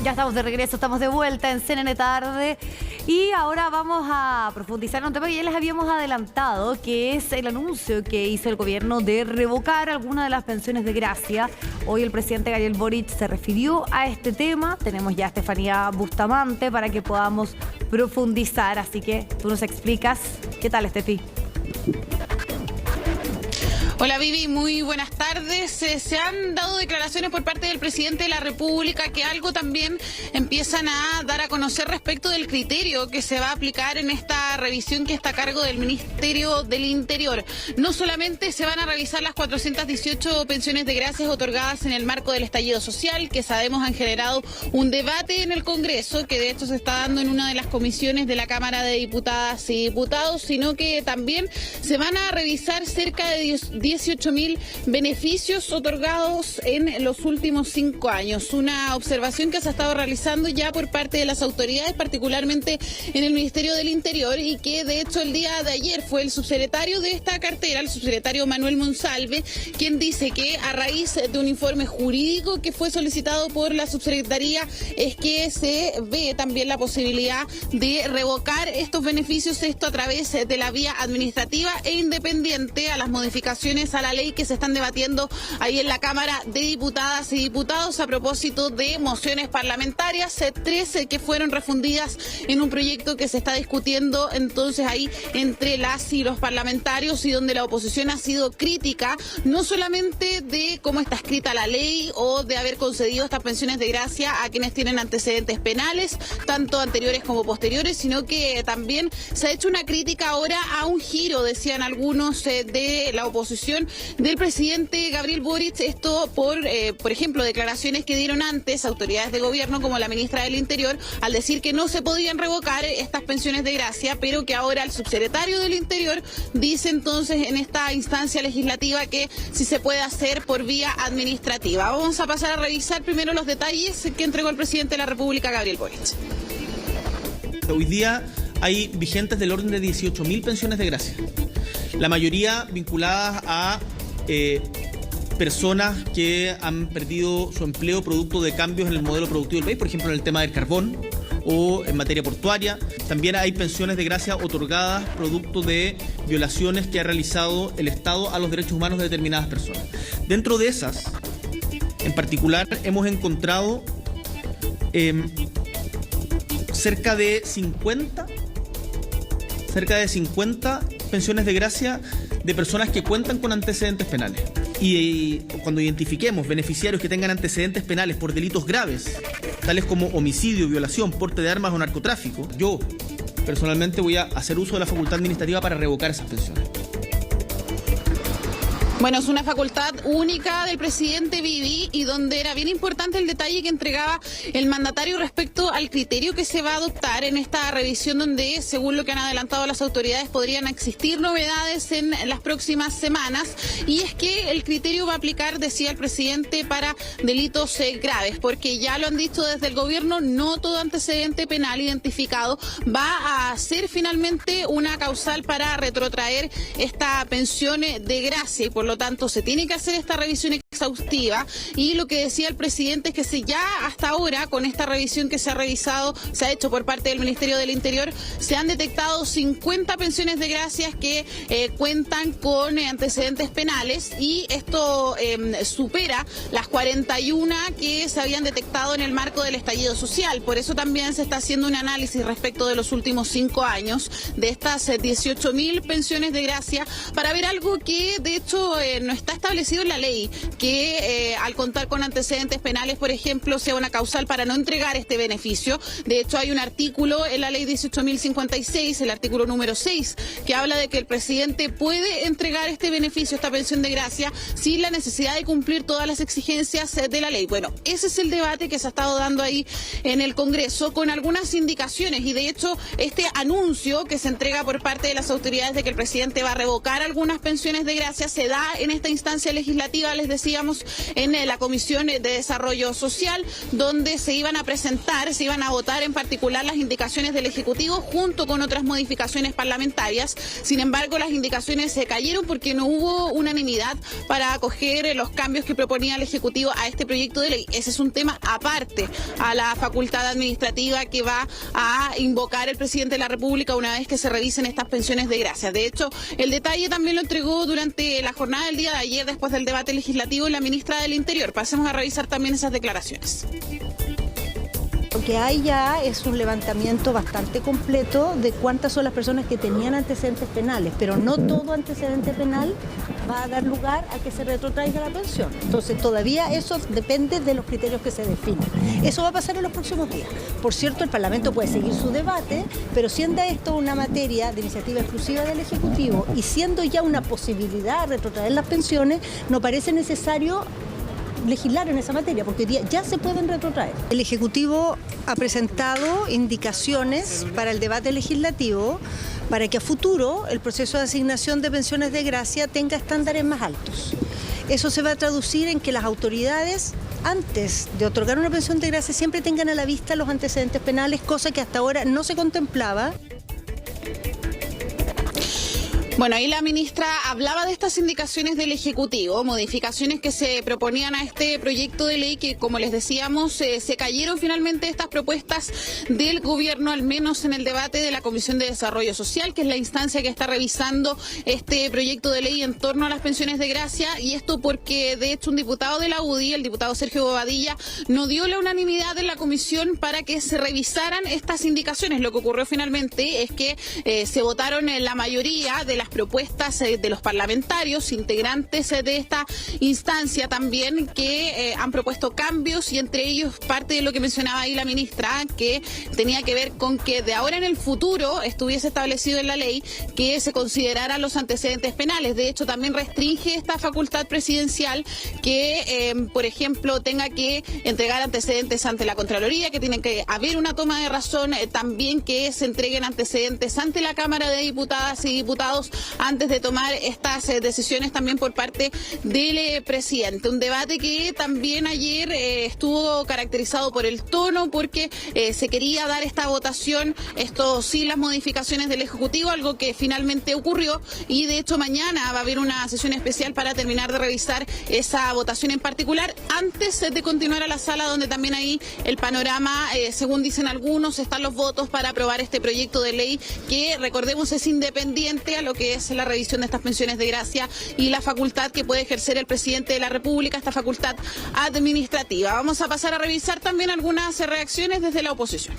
Ya estamos de regreso, estamos de vuelta en CNN Tarde y ahora vamos a profundizar en un tema que ya les habíamos adelantado, que es el anuncio que hizo el gobierno de revocar algunas de las pensiones de gracia. Hoy el presidente Gabriel Boric se refirió a este tema. Tenemos ya a Estefanía Bustamante para que podamos profundizar, así que tú nos explicas. ¿Qué tal, Estefi? Hola Vivi, muy buenas tardes. Se han dado declaraciones por parte del presidente de la República que algo también empiezan a dar a conocer respecto del criterio que se va a aplicar en esta revisión que está a cargo del Ministerio del Interior. No solamente se van a revisar las 418 pensiones de gracias otorgadas en el marco del estallido social, que sabemos han generado un debate en el Congreso, que de hecho se está dando en una de las comisiones de la Cámara de Diputadas y Diputados, sino que también se van a revisar cerca de 18.000 beneficios otorgados en los últimos 5 años. Una observación que se ha estado realizando ya por parte de las autoridades, particularmente en el Ministerio del Interior, y que de hecho el día de ayer fue el subsecretario de esta cartera, el subsecretario Manuel Monsalve, quien dice que a raíz de un informe jurídico que fue solicitado por la subsecretaría es que se ve también la posibilidad de revocar estos beneficios, esto a través de la vía administrativa e independiente a las modificaciones a la ley que se están debatiendo ahí en la Cámara de Diputadas y Diputados a propósito de mociones parlamentarias, 13 que fueron refundidas en un proyecto que se está discutiendo entonces ahí entre las y los parlamentarios, y donde la oposición ha sido crítica no solamente de cómo está escrita la ley o de haber concedido estas pensiones de gracia a quienes tienen antecedentes penales, tanto anteriores como posteriores, sino que también se ha hecho una crítica ahora a un giro, decían algunos de la oposición, del presidente Gabriel Boric, esto por ejemplo, declaraciones que dieron antes autoridades de gobierno como la ministra del Interior, al decir que no se podían revocar estas pensiones de gracia, pero que ahora el subsecretario del Interior dice entonces en esta instancia legislativa que sí se puede hacer por vía administrativa. Vamos a pasar a revisar primero los detalles que entregó el presidente de la República, Gabriel Boric. Hoy día hay vigentes del orden de 18.000 pensiones de gracia. La mayoría vinculadas a personas que han perdido su empleo producto de cambios en el modelo productivo del país, por ejemplo en el tema del carbón o en materia portuaria. También hay pensiones de gracia otorgadas producto de violaciones que ha realizado el Estado a los derechos humanos de determinadas personas. Dentro de esas, en particular, hemos encontrado cerca de 50 pensiones de gracia de personas que cuentan con antecedentes penales. Y cuando identifiquemos beneficiarios que tengan antecedentes penales por delitos graves, tales como homicidio, violación, porte de armas o narcotráfico, yo personalmente voy a hacer uso de la facultad administrativa para revocar esas pensiones. Bueno, es una facultad única del presidente Vivi, y donde era bien importante el detalle que entregaba el mandatario respecto al criterio que se va a adoptar en esta revisión, donde, según lo que han adelantado las autoridades, podrían existir novedades en las próximas semanas, y es que el criterio va a aplicar, decía el presidente, para delitos graves, porque ya lo han dicho desde el gobierno, no todo antecedente penal identificado va a ser finalmente una causal para retrotraer esta pensión de gracia, y por lo tanto se tiene que hacer esta revisión exhaustiva. Y lo que decía el presidente es que ya hasta ahora, con esta revisión que se ha hecho por parte del Ministerio del Interior, se han detectado 50 pensiones de gracias que cuentan con antecedentes penales, y esto supera las 41 que se habían detectado en el marco del estallido social. Por eso también se está haciendo un análisis respecto de los últimos 5 años de estas 18.000 pensiones de gracia, para ver algo que de hecho no está establecido en la ley, que al contar con antecedentes penales, por ejemplo, sea una causal para no entregar este beneficio. De hecho, hay un artículo en la ley 18.056, el artículo número 6, que habla de que el presidente puede entregar este beneficio, esta pensión de gracia, sin la necesidad de cumplir todas las exigencias de la ley. Bueno, ese es el debate que se ha estado dando ahí en el Congreso, con algunas indicaciones, y de hecho este anuncio que se entrega por parte de las autoridades de que el presidente va a revocar algunas pensiones de gracia se da en esta instancia legislativa, les decía, decíamos, en la Comisión de Desarrollo Social, donde se iban a votar en particular las indicaciones del Ejecutivo junto con otras modificaciones parlamentarias. Sin embargo, las indicaciones se cayeron porque no hubo unanimidad para acoger los cambios que proponía el Ejecutivo a este proyecto de ley. Ese es un tema aparte a la facultad administrativa que va a invocar el presidente de la República una vez que se revisen estas pensiones de gracia. De hecho, el detalle también lo entregó durante la jornada del día de ayer, después del debate legislativo, la ministra del Interior. Pasemos a revisar también esas declaraciones. Lo que hay ya es un levantamiento bastante completo de cuántas son las personas que tenían antecedentes penales, pero no todo antecedente penal va a dar lugar a que se retrotraiga la pensión. Entonces todavía eso depende de los criterios que se definan. Eso va a pasar en los próximos días. Por cierto, el Parlamento puede seguir su debate, pero siendo esto una materia de iniciativa exclusiva del Ejecutivo y siendo ya una posibilidad de retrotraer las pensiones, no parece necesario legislar en esa materia, porque hoy día ya se pueden retrotraer. El Ejecutivo ha presentado indicaciones para el debate legislativo para que a futuro el proceso de asignación de pensiones de gracia tenga estándares más altos. Eso se va a traducir en que las autoridades, antes de otorgar una pensión de gracia, siempre tengan a la vista los antecedentes penales, cosa que hasta ahora no se contemplaba. Bueno, ahí la ministra hablaba de estas indicaciones del Ejecutivo, modificaciones que se proponían a este proyecto de ley que, como les decíamos, se cayeron finalmente estas propuestas del gobierno, al menos en el debate de la Comisión de Desarrollo Social, que es la instancia que está revisando este proyecto de ley en torno a las pensiones de gracia, y esto porque, de hecho, un diputado de la UDI, el diputado Sergio Bobadilla, no dio la unanimidad en la comisión para que se revisaran estas indicaciones. Lo que ocurrió finalmente es que se votaron en la mayoría de las propuestas de los parlamentarios integrantes de esta instancia también, que han propuesto cambios, y entre ellos parte de lo que mencionaba ahí la ministra, que tenía que ver con que de ahora en el futuro estuviese establecido en la ley que se consideraran los antecedentes penales. De hecho, también restringe esta facultad presidencial que, por ejemplo, tenga que entregar antecedentes ante la Contraloría, que tiene que haber una toma de razón, también que se entreguen antecedentes ante la Cámara de Diputadas y Diputados antes de tomar estas decisiones también por parte del presidente. Un debate que también ayer estuvo caracterizado por el tono, porque se quería dar esta votación, esto sí, las modificaciones del Ejecutivo, algo que finalmente ocurrió, y de hecho mañana va a haber una sesión especial para terminar de revisar esa votación en particular, antes de continuar a la sala, donde también ahí el panorama, según dicen algunos, están los votos para aprobar este proyecto de ley que, recordemos, es independiente a lo que es la revisión de estas pensiones de gracia y la facultad que puede ejercer el presidente de la República, esta facultad administrativa. Vamos a pasar a revisar también algunas reacciones desde la oposición.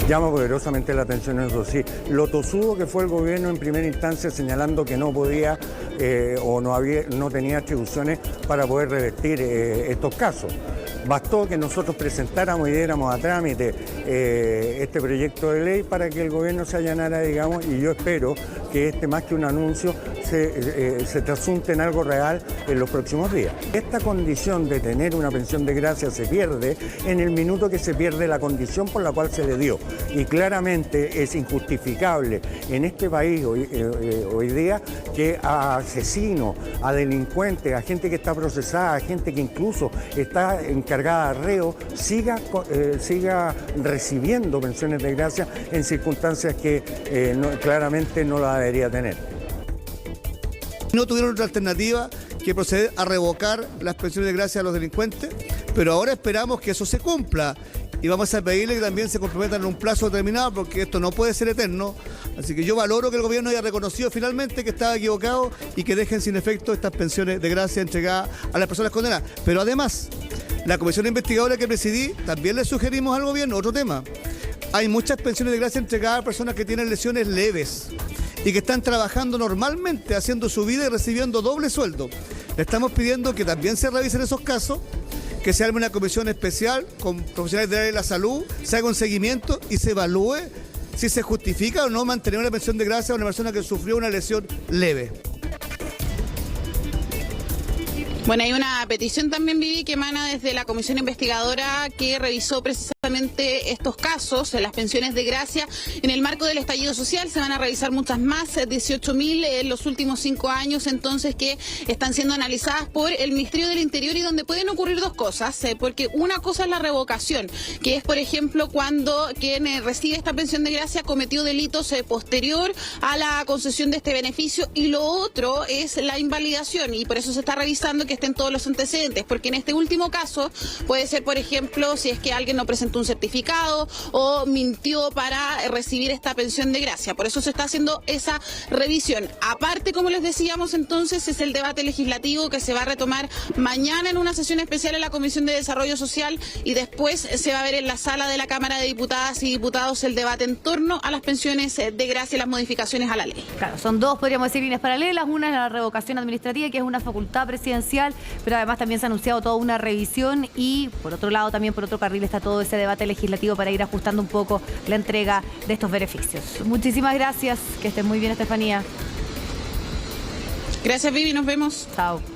Llama poderosamente la atención, eso sí, lo tosudo que fue el gobierno en primera instancia señalando que no podía o no tenía atribuciones para poder revertir estos casos. Bastó que nosotros presentáramos y diéramos a trámite este proyecto de ley para que el gobierno se allanara, digamos, y yo espero que más que un anuncio se trasunte en algo real en los próximos días. Esta condición de tener una pensión de gracia se pierde en el minuto que se pierde la condición por la cual se le dio, y claramente es injustificable en este país hoy día que a asesinos, a delincuentes, a gente que está procesada, a gente que incluso está encargada de reo, siga recibiendo pensiones de gracia en circunstancias que claramente no la debería tener. No tuvieron otra alternativa que proceder a revocar las pensiones de gracia a los delincuentes, pero ahora esperamos que eso se cumpla y vamos a pedirle que también se comprometan en un plazo determinado, porque esto no puede ser eterno. Así que yo valoro que el gobierno haya reconocido finalmente que estaba equivocado y que dejen sin efecto estas pensiones de gracia entregadas a las personas condenadas. Pero además, la comisión investigadora que presidí, también le sugerimos al gobierno otro tema. Hay muchas pensiones de gracia entregadas a personas que tienen lesiones leves y que están trabajando normalmente, haciendo su vida y recibiendo doble sueldo. Le estamos pidiendo que también se revisen esos casos, que se arme una comisión especial con profesionales del área de la salud, se haga un seguimiento y se evalúe si se justifica o no mantener una pensión de gracia a una persona que sufrió una lesión leve. Bueno, hay una petición también, Vivi, que emana desde la comisión investigadora que revisó precisamente estos casos, las pensiones de gracia en el marco del estallido social. Se van a revisar muchas más, 18.000 en los últimos 5 años, entonces, que están siendo analizadas por el Ministerio del Interior, y donde pueden ocurrir dos cosas, porque una cosa es la revocación, que es, por ejemplo, cuando quien recibe esta pensión de gracia cometió delitos posterior a la concesión de este beneficio, y lo otro es la invalidación, y por eso se está revisando que estén todos los antecedentes, porque en este último caso puede ser, por ejemplo, si es que alguien no presentó un certificado o mintió para recibir esta pensión de gracia. Por eso se está haciendo esa revisión. Aparte, como les decíamos, entonces, es el debate legislativo que se va a retomar mañana en una sesión especial en la Comisión de Desarrollo Social, y después se va a ver en la sala de la Cámara de Diputadas y Diputados el debate en torno a las pensiones de gracia y las modificaciones a la ley. Claro, son dos, podríamos decir, líneas paralelas. Una es la revocación administrativa, que es una facultad presidencial, pero además también se ha anunciado toda una revisión, y por otro lado, también por otro carril, está todo ese debate legislativo para ir ajustando un poco la entrega de estos beneficios. Muchísimas gracias, que estén muy bien, Estefanía. Gracias, Vivi, nos vemos. Chao.